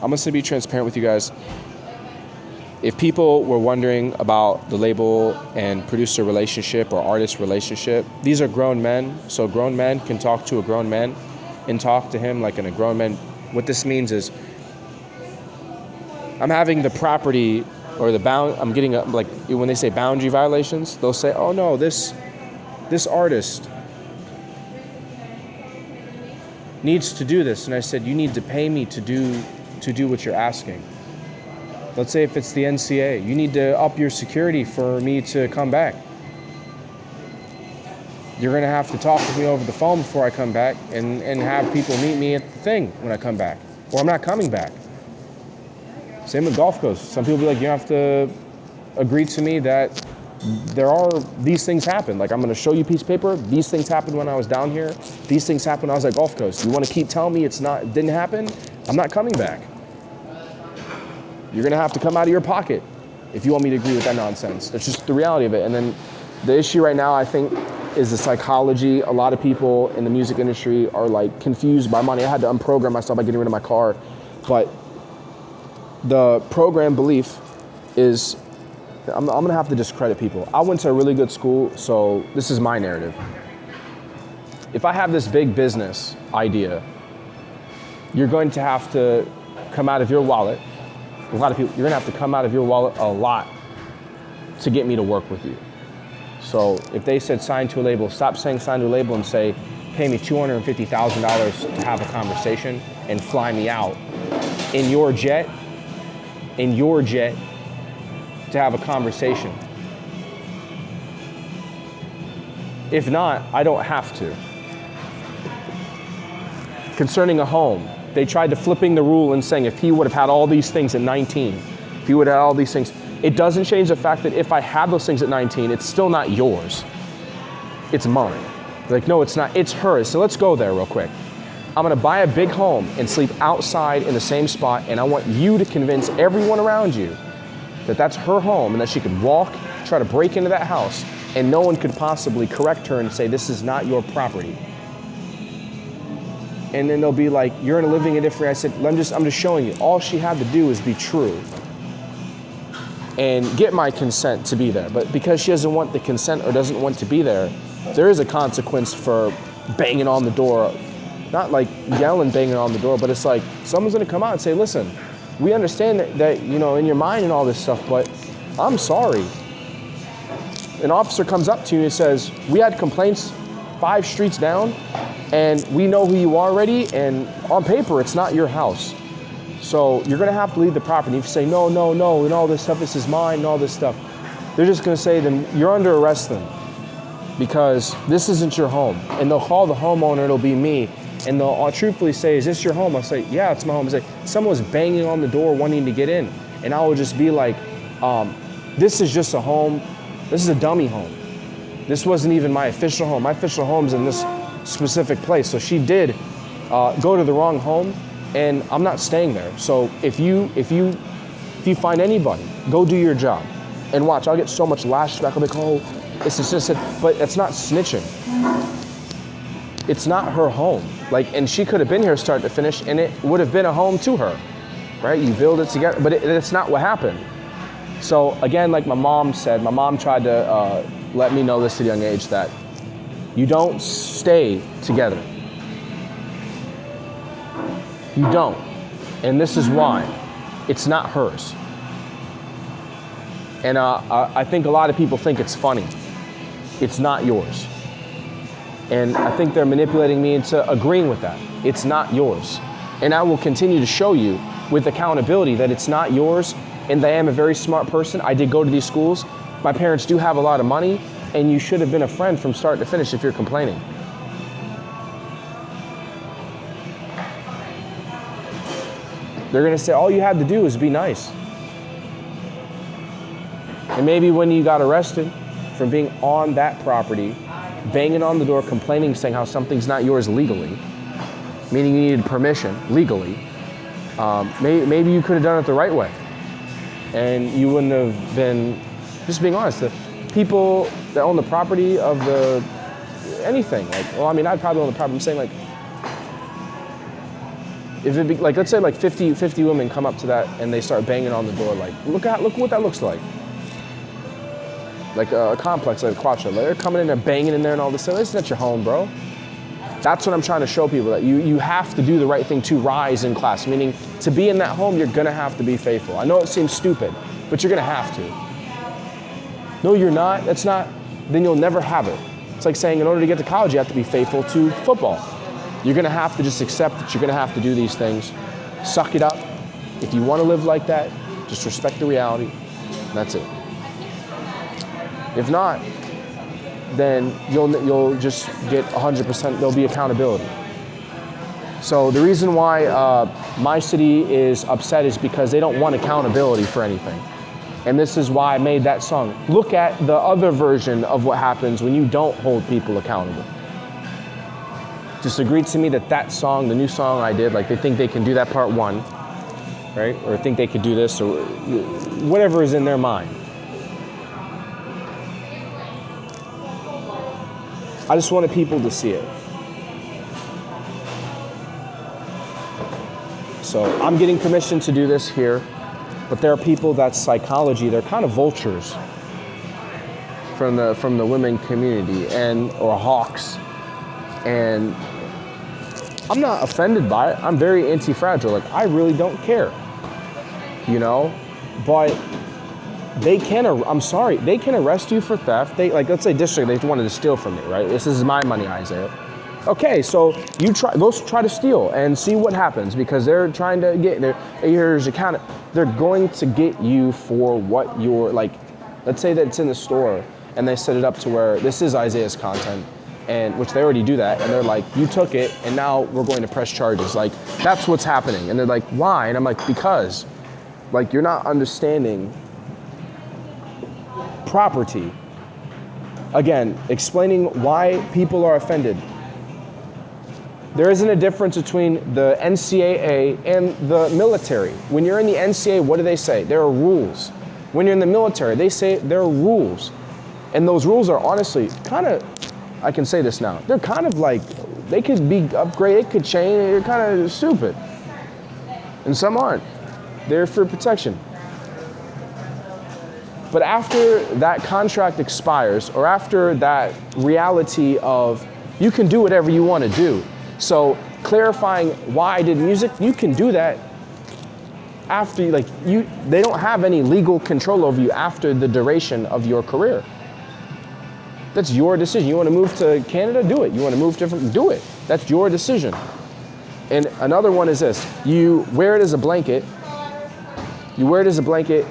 I'm just gonna be transparent with you guys. If people were wondering about the label and producer relationship or artist relationship, these are grown men. So grown men can talk to a grown man and talk to him like in a grown man. What this means is I'm having the property or I'm getting like when they say boundary violations, they'll say, oh no, this artist needs to do this. And I said, you need to pay me to do what you're asking. Let's say if it's the Ncaa, you need to up your security for me to come back. You're gonna have to talk with me over the phone before I come back and have people meet me at the thing when I come back, or I'm not coming back. Same with Gulf Coast. Some people be like, you have to agree to me that these things happen. Like, I'm gonna show you a piece of paper. These things happened when I was down here. These things happened when I was at Gulf Coast. You wanna keep telling me it didn't happen? I'm not coming back. You're gonna have to come out of your pocket if you want me to agree with that nonsense. That's just the reality of it. And then the issue right now, I think, is the psychology. A lot of people in the music industry are like confused by money. I had to unprogram myself by getting rid of my car. But the program belief is, I'm gonna have to discredit people. I went to a really good school, so this is my narrative. If I have this big business idea, you're going to have to come out of your wallet. A lot of people, you're gonna have to come out of your wallet a lot to get me to work with you. So if they said sign to a label, stop saying sign to a label and say, pay me $250,000 to have a conversation and fly me out in your jet to have a conversation. If not, I don't have to. Concerning a home, they tried to flipping the rule and saying if he would have had all these things at 19, if he would have had all these things, it doesn't change the fact that if I had those things at 19, it's still not yours. It's mine. Like, no, it's not, it's hers. So let's go there real quick. I'm gonna buy a big home and sleep outside in the same spot, and I want you to convince everyone around you that that's her home and that she could walk, try to break into that house, and no one could possibly correct her and say, this is not your property. And then they'll be like, you're living a different, I said, I'm just showing you. All she had to do is be true and get my consent to be there. But because she doesn't want the consent or doesn't want to be there is a consequence for banging on the door. Not like yelling, banging on the door, but it's like, someone's gonna come out and say, listen, we understand that you know, in your mind and all this stuff, but I'm sorry. An officer comes up to you and says, we had complaints 5 streets down, and we know who you are already, and on paper, it's not your house. So you're gonna have to leave the property. If you say, no, and all this stuff, this is mine, and all this stuff, they're just gonna say, then you're under arrest then, because this isn't your home. And they'll call the homeowner, it'll be me, and they'll truthfully say, is this your home? I'll say, yeah, it's my home. I'll say, someone was banging on the door wanting to get in. And I will just be like, this is just a home, this is a dummy home. This wasn't even my official home. My official home's in this specific place. So she did go to the wrong home, and I'm not staying there. So if you find anybody, go do your job. And watch, I'll get so much lashback. I'll be like, oh, it's just, but it's not snitching. It's not her home. Like, and she could have been here start to finish, and it would have been a home to her, right? You build it together, but it's not what happened. So again, like my mom said, my mom tried to let me know this at a young age, that you don't stay together. You don't. And this is why. It's not hers. And I think a lot of people think it's funny. It's not yours. And I think they're manipulating me into agreeing with that. It's not yours. And I will continue to show you with accountability that it's not yours, and that I am a very smart person. I did go to these schools. My parents do have a lot of money, and you should have been a friend from start to finish if you're complaining. They're gonna say, all you had to do is be nice. And maybe when you got arrested from being on that property, banging on the door, complaining, saying how something's not yours legally, meaning you needed permission legally, maybe you could have done it the right way. And you wouldn't have been, just being honest, the people that own the property of anything, like, well, I mean, I'd probably own the property. I'm saying, like, If it be, like, let's say like 50 women come up to that and they start banging on the door, like, look what that looks like. Like a complex, like a quad. Like they're coming in there, banging in there and all this stuff. This is not your home, bro. That's what I'm trying to show people, that you have to do the right thing to rise in class, meaning to be in that home, you're gonna have to be faithful. I know it seems stupid, but you're gonna have to. No, you're not, that's not, then you'll never have it. It's like saying in order to get to college, you have to be faithful to football. You're gonna have to just accept that you're gonna have to do these things. Suck it up. If you wanna live like that, just respect the reality, and that's it. If not, then you'll just get 100%, there'll be accountability. So the reason why my city is upset is because they don't want accountability for anything. And this is why I made that song. Look at the other version of what happens when you don't hold people accountable. Just agreed to me that song, the new song I did, like they think they can do that part one, right? Or think they could do this, or whatever is in their mind. I just wanted people to see it. So I'm getting permission to do this here, but there are people that's psychology, they're kind of vultures from the women community or hawks. And I'm not offended by it. I'm very anti-fragile. Like, I really don't care, but they can arrest you for theft. Let's say district, they wanted to steal from me, right? This is my money, Isaiah. Okay, so go try to steal and see what happens, because they're trying to here's your count. They're going to get you for what you're, like, let's say that it's in the store and they set it up to where this is Isaiah's content, and which they already do that, and they're like, you took it and now we're going to press charges. Like, that's what's happening. And they're like, why? And I'm like, because, like, you're not understanding property. Again, explaining why people are offended. There isn't a difference between the NCAA and the military. When you're in the NCAA, what do they say? There are rules. When you're in the military, they say there are rules. And those rules are honestly kind of, I can say this now, they're kind of like, they could be upgraded, they could change, they're kind of stupid. And some aren't. They're for protection. But after that contract expires, or after that reality of you can do whatever you want to do, so clarifying why I did music, you can do that after, they don't have any legal control over you after the duration of your career. That's your decision. You want to move to Canada? Do it. You want to move different? Do it. That's your decision. And another one is this. You wear it as a blanket. You wear it as a blanket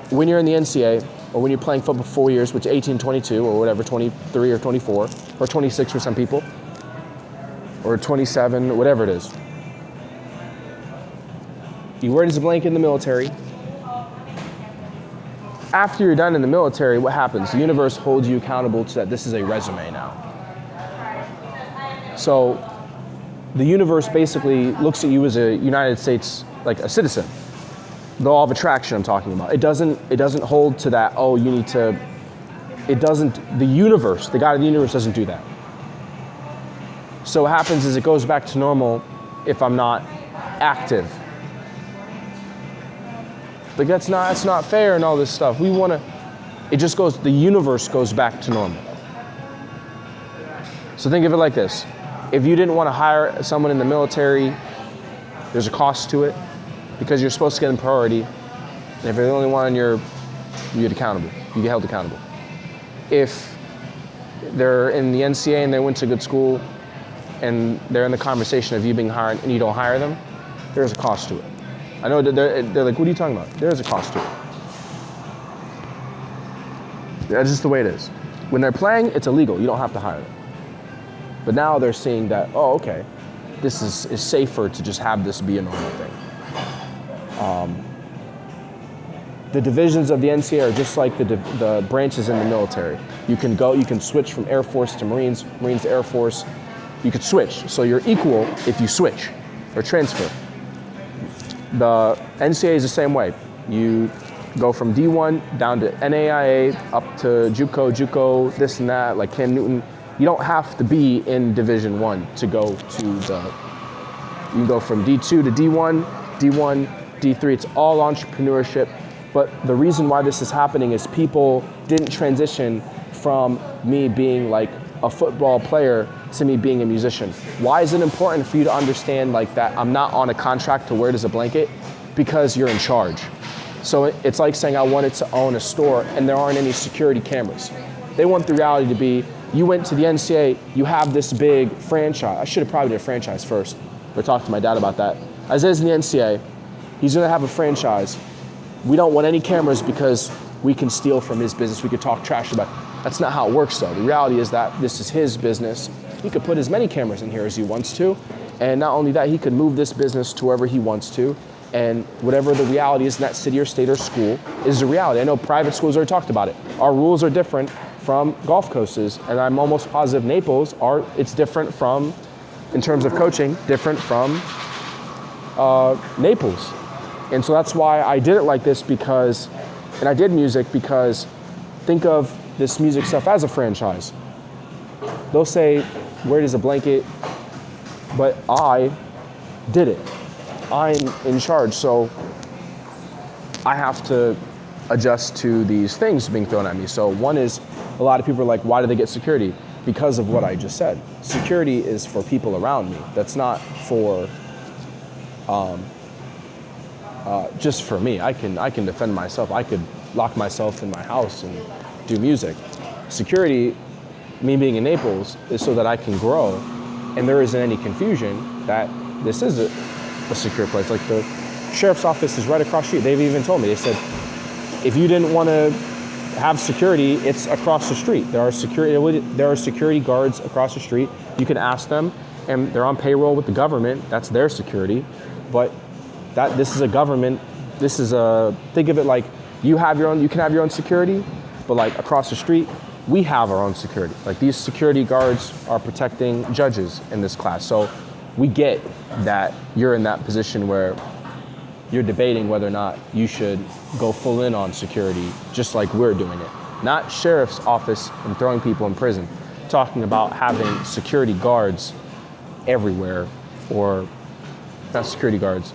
when you're in the NCAA, or when you're playing football 4 years, which is 18, 22, or whatever, 23 or 24, or 26 for some people, or 27, whatever it is. You wear it as a blanket in the military. After you're done in the military, what happens? The universe holds you accountable to that. This is a resume now. So the universe basically looks at you as a United States, like a citizen. The law of attraction I'm talking about. It doesn't hold to that, oh, you need to, it doesn't, the universe, the God of the universe doesn't do that. So what happens is it goes back to normal if I'm not active. Like, that's not fair and all this stuff. The universe goes back to normal. So think of it like this. If you didn't want to hire someone in the military, there's a cost to it, because you're supposed to get them priority. And if you're the only one, you get accountable. You get held accountable. If they're in the NCAA and they went to good school and they're in the conversation of you being hired and you don't hire them, there's a cost to it. I know they're like, what are you talking about? There's a cost to it. That's just the way it is. When they're playing, it's illegal. You don't have to hire them. But now they're seeing that, oh, okay, this is safer to just have this be a normal thing. The divisions of the NCAA are just like the branches in the military. You can switch from Air Force to Marines, Marines to Air Force. You could switch, so you're equal if you switch or transfer. The NCAA is the same way. You go from D1 down to NAIA, up to JUCO, this and that, like Cam Newton. You don't have to be in Division I to go to You can go from D2 to D1, D1, D3. It's all entrepreneurship. But the reason why this is happening is people didn't transition from me being like a football player to me being a musician. Why is it important for you to understand like that I'm not on a contract to wear it as a blanket? Because you're in charge. So it's like saying I wanted to own a store and there aren't any security cameras. They want the reality to be, you went to the Ncaa, you have this big franchise. I should have probably did a franchise first, or talked to my dad about that. Isaiah's in the Ncaa, he's gonna have a franchise. We don't want any cameras because we can steal from his business, we could talk trash about it. That's not how it works though. The reality is that this is his business. He could put as many cameras in here as he wants to. And not only that, he could move this business to wherever he wants to. And whatever the reality is in that city or state or school is the reality. I know private schools already talked about it. Our rules are different from golf courses. And I'm almost positive Naples it's different from, in terms of coaching, different from Naples. And so that's why I did it like this because, and I did music because think of this music stuff as a franchise. They'll say, wear it as a blanket, but I did it. I'm in charge, so I have to adjust to these things being thrown at me. So one is, a lot of people are like, why do they get security? Because of what I just said. Security is for people around me. That's not for just for me. I can defend myself. I could lock myself in my house and do music. Security, me being in Naples, is so that I can grow and there isn't any confusion that this is a secure place. Like the sheriff's office is right across the street. They've even told me, they said, if you didn't want to have security, it's across the street. There are security guards across the street. You can ask them, and they're on payroll with the government. That's their security. But this is a government. This is think of it like you can have your own security, but like across the street, we have our own security. Like these security guards are protecting judges in this class. So we get that you're in that position where you're debating whether or not you should go full in on security, just like we're doing it. Not sheriff's office and throwing people in prison, talking about having security guards everywhere, or not security guards,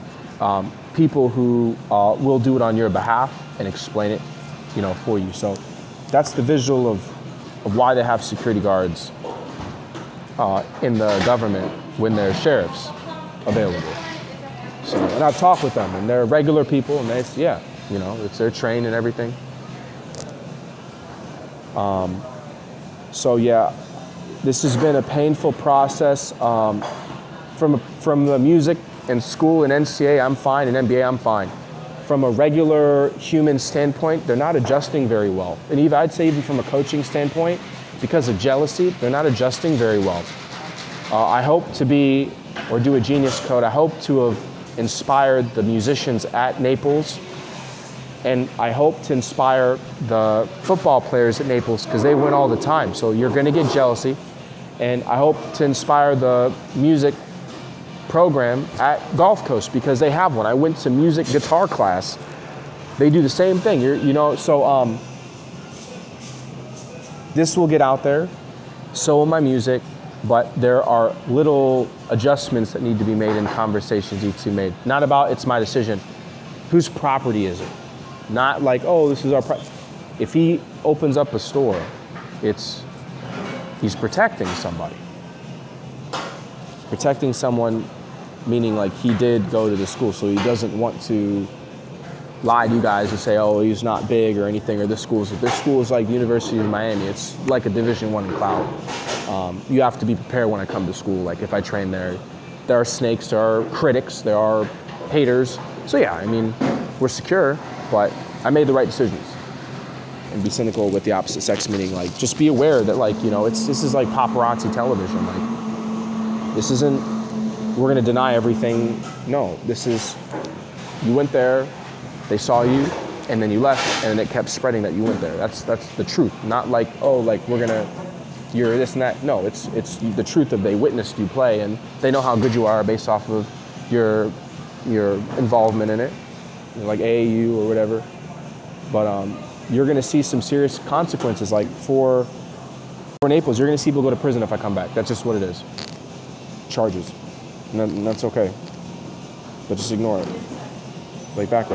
people who will do it on your behalf and explain it, for you. So that's the visual of why they have security guards in the government when there's sheriffs available. So, and I've talked with them, and they're regular people, and they're trained and everything. So yeah, this has been a painful process. From the music and school and Ncaa, I'm fine, and NBA, I'm fine. From a regular human standpoint, they're not adjusting very well. And even, I'd say even from a coaching standpoint, because of jealousy, they're not adjusting very well. I hope to do a genius code. I hope to have inspired the musicians at Naples, and I hope to inspire the football players at Naples because they win all the time. So you're gonna get jealousy. And I hope to inspire the music program at Gulf Coast because they have one. I went to music guitar class. They do the same thing. So this will get out there. So will my music, but there are little adjustments that need to be made and conversations need to be made. Not about it's my decision. Whose property is it? Not like, oh, this is our property. If he opens up a store, he's protecting somebody. Protecting someone, meaning like he did go to the school, so he doesn't want to lie to you guys and say, oh, he's not big or anything, or this school is like the University of Miami. It's like a Division I in cloud. You have to be prepared when I come to school. Like if I train there are snakes, there are critics, there are haters. So yeah, I mean, we're secure, but I made the right decisions. And be cynical with the opposite sex, meaning like, just be aware that like, this is like paparazzi television. Like, this isn't, we're gonna deny everything. No, this is, you went there, they saw you, and then you left, and it kept spreading that you went there. That's the truth. Not like, oh, like you're this and that. No, it's the truth of they witnessed you play, and they know how good you are based off of your involvement in it, like AAU or whatever. But you're gonna see some serious consequences. Like for Naples, you're gonna see people go to prison if I come back. That's just what it is. Charges, and that's okay. but just ignore it. Like backwards.